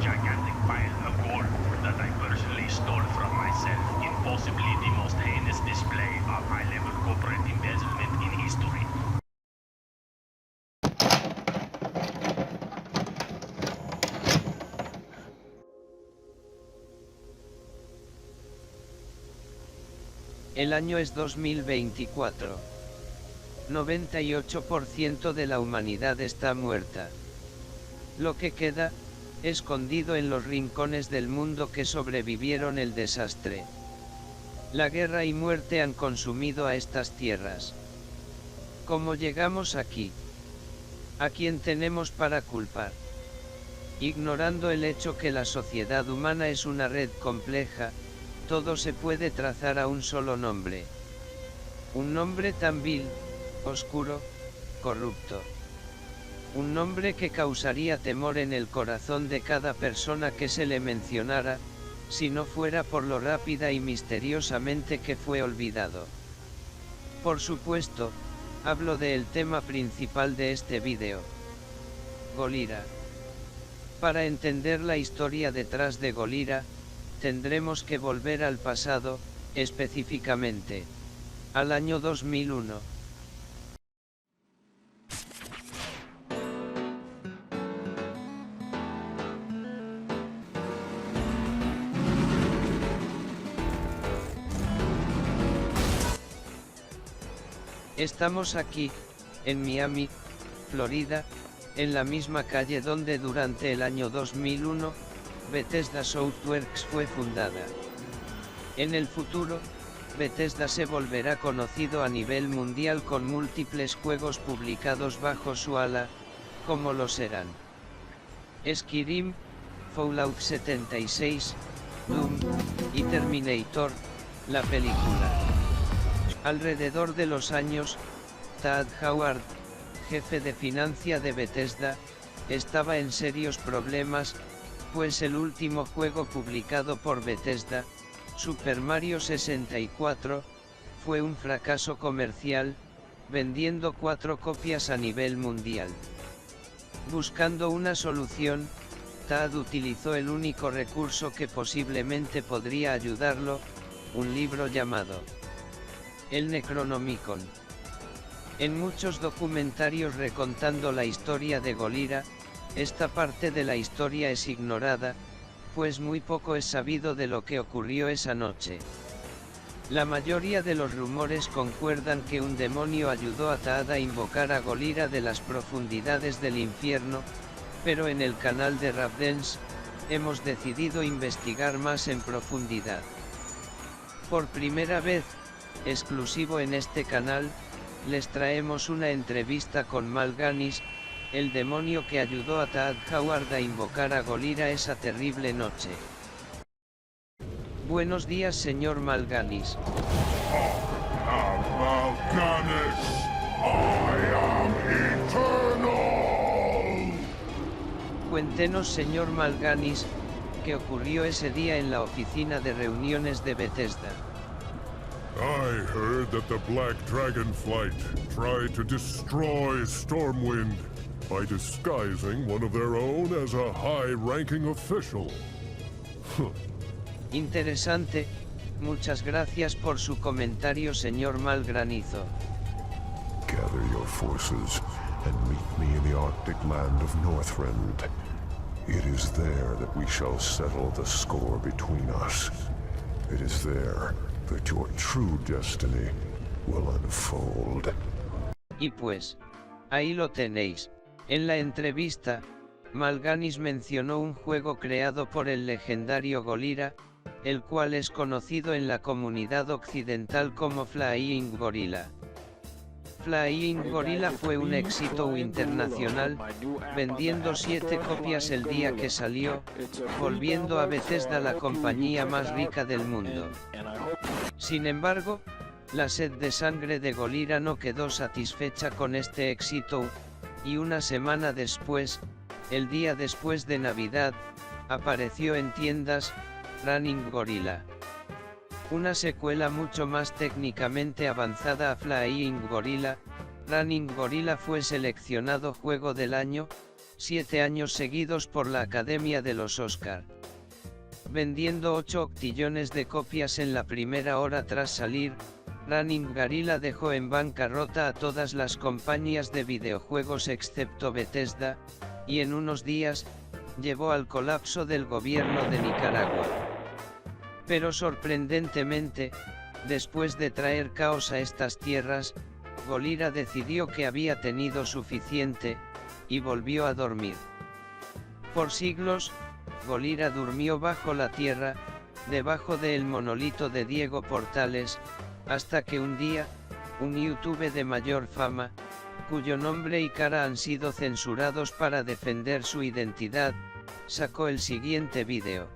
gigantic pile of gold that I personally stole from myself in possibly the most heinous display of high-level corporate embezzlement in history. El año es 2024. 98% de la humanidad está muerta. Lo que queda, escondido en los rincones del mundo que sobrevivieron el desastre. La guerra y muerte han consumido a estas tierras. ¿Cómo llegamos aquí? ¿A quién tenemos para culpar? Ignorando el hecho que la sociedad humana es una red compleja, todo se puede trazar a un solo nombre. Un nombre tan vil, oscuro, corrupto. Un nombre que causaría temor en el corazón de cada persona que se le mencionara, si no fuera por lo rápida y misteriosamente que fue olvidado. Por supuesto, hablo del tema principal de este vídeo. Golira. Para entender la historia detrás de Golira, tendremos que volver al pasado, específicamente al año 2001. Estamos aquí, en Miami, Florida, en la misma calle donde durante el año 2001, Bethesda Softworks fue fundada. En el futuro, Bethesda se volverá conocido a nivel mundial con múltiples juegos publicados bajo su ala, como lo serán Skyrim, Fallout 76, Doom, y Terminator, la película. Alrededor de los años, Todd Howard, jefe de financia de Bethesda, estaba en serios problemas, pues el último juego publicado por Bethesda, Super Mario 64, fue un fracaso comercial, vendiendo 4 copias a nivel mundial. Buscando una solución, Todd utilizó el único recurso que posiblemente podría ayudarlo, un libro llamado el Necronomicon. En muchos documentarios recontando la historia de Golira, esta parte de la historia es ignorada, pues muy poco es sabido de lo que ocurrió esa noche. La mayoría de los rumores concuerdan que un demonio ayudó a Todd a invocar a Golira de las profundidades del infierno, pero en el canal de Rapdance, hemos decidido investigar más en profundidad. Por primera vez, exclusivo en este canal, les traemos una entrevista con Mal'Ganis, el demonio que ayudó a Todd Howard a invocar a Golira esa terrible noche. Buenos días, señor Mal'Ganis. Mal'Ganis, I am eternal. Cuéntenos, señor Mal'Ganis, qué ocurrió ese día en la oficina de reuniones de Bethesda. I heard that the Black Dragonflight tried to destroy Stormwind by disguising one of their own as a high-ranking official. Interesante, muchas gracias por su comentario, señor Malgranizo. Gather your forces and meet me in the Arctic land of Northrend. It is there that we shall settle the score between us. It is there that your true destiny will unfold. Y pues, ahí lo tenéis. En la entrevista, Mal'Ganis mencionó un juego creado por el legendario Golira, el cual es conocido en la comunidad occidental como Flying Gorilla. Flying Gorilla fue un éxito internacional, vendiendo 7 copias el día que salió, volviendo a Bethesda la compañía más rica del mundo. Sin embargo, la sed de sangre de Golira no quedó satisfecha con este éxito, y una semana después, el día después de Navidad, apareció en tiendas, Running Gorilla. Una secuela mucho más técnicamente avanzada a Flying Gorilla, Running Gorilla fue seleccionado Juego del Año, 7 años seguidos por la Academia de los Oscar. Vendiendo 8 octillones de copias en la primera hora tras salir, Running Guerrilla dejó en bancarrota a todas las compañías de videojuegos excepto Bethesda, y en unos días, llevó al colapso del gobierno de Nicaragua. Pero sorprendentemente, después de traer caos a estas tierras, Golira decidió que había tenido suficiente, y volvió a dormir. Por siglos, Golira durmió bajo la tierra, debajo del monolito de Diego Portales, hasta que un día, un YouTube de mayor fama, cuyo nombre y cara han sido censurados para defender su identidad, sacó el siguiente vídeo.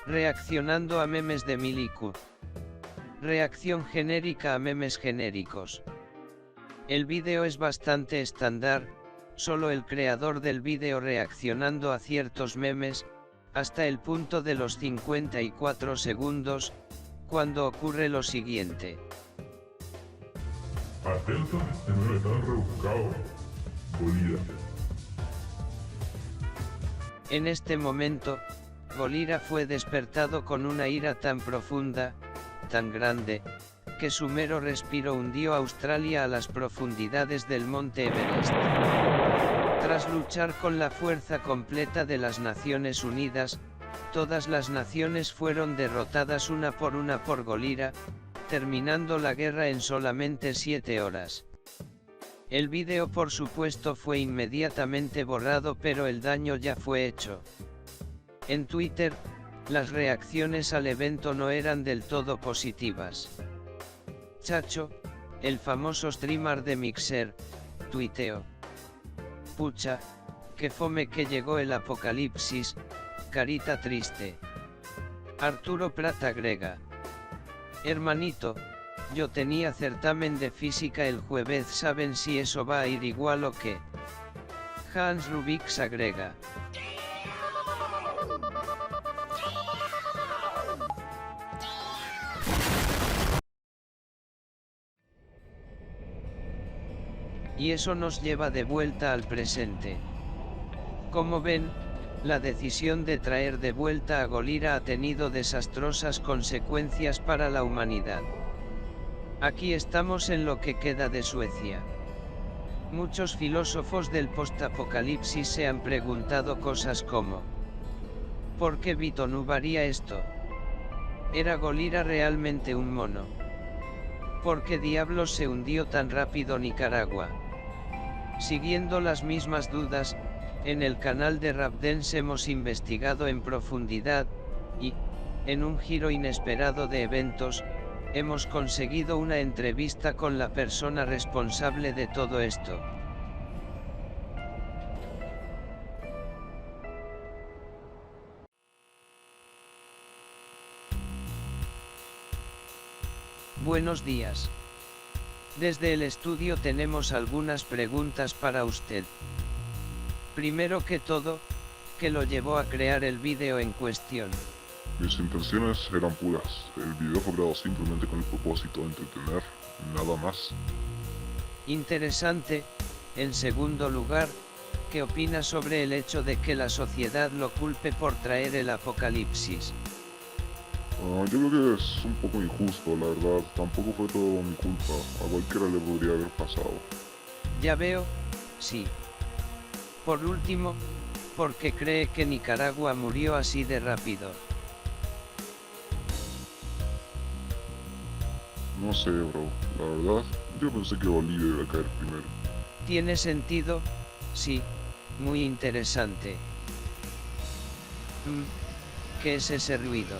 Reaccionando a memes de Milicu. Reacción genérica a memes genéricos. El vídeo es bastante estándar, solo el creador del vídeo reaccionando a ciertos memes, hasta el punto de los 54 segundos, cuando ocurre lo siguiente. Atenta, no es tan rebuscado. Golira. En este momento, Golira fue despertado con una ira tan profunda, tan grande, que su mero respiro hundió a Australia a las profundidades del monte Everest. Tras luchar con la fuerza completa de las Naciones Unidas, todas las naciones fueron derrotadas una por Golira, terminando la guerra en solamente 7 horas. El vídeo por supuesto fue inmediatamente borrado, pero el daño ya fue hecho. En Twitter, las reacciones al evento no eran del todo positivas. Chacho, el famoso streamer de Mixer, tuiteó: pucha, que fome que llegó el apocalipsis, carita triste. Arturo Prat agrega: hermanito, yo tenía certamen de física el jueves, ¿saben si eso va a ir igual o qué? Hans Rubix agrega: y eso nos lleva de vuelta al presente. Como ven, la decisión de traer de vuelta a Golira ha tenido desastrosas consecuencias para la humanidad. Aquí estamos en lo que queda de Suecia. Muchos filósofos del postapocalipsis se han preguntado cosas como: ¿por qué Bitonu haría esto? ¿Era Golira realmente un mono? ¿Por qué diablos se hundió tan rápido Nicaragua? Siguiendo las mismas dudas, en el canal de Rapdance hemos investigado en profundidad, y, en un giro inesperado de eventos, hemos conseguido una entrevista con la persona responsable de todo esto. Buenos días. Desde el estudio tenemos algunas preguntas para usted. Primero que todo, ¿qué lo llevó a crear el vídeo en cuestión? Mis intenciones eran puras. El video fue creado simplemente con el propósito de entretener, nada más. Interesante. En segundo lugar, ¿qué opina sobre el hecho de que la sociedad lo culpe por traer el apocalipsis? Yo creo que es un poco injusto, la verdad. Tampoco fue todo mi culpa. A cualquiera le podría haber pasado. Ya veo, sí. Por último, ¿por qué cree que Nicaragua murió así de rápido? No sé, bro. La verdad, yo pensé que Bolivia iba a caer primero. Tiene sentido, sí, muy interesante. ¿Qué es ese ruido?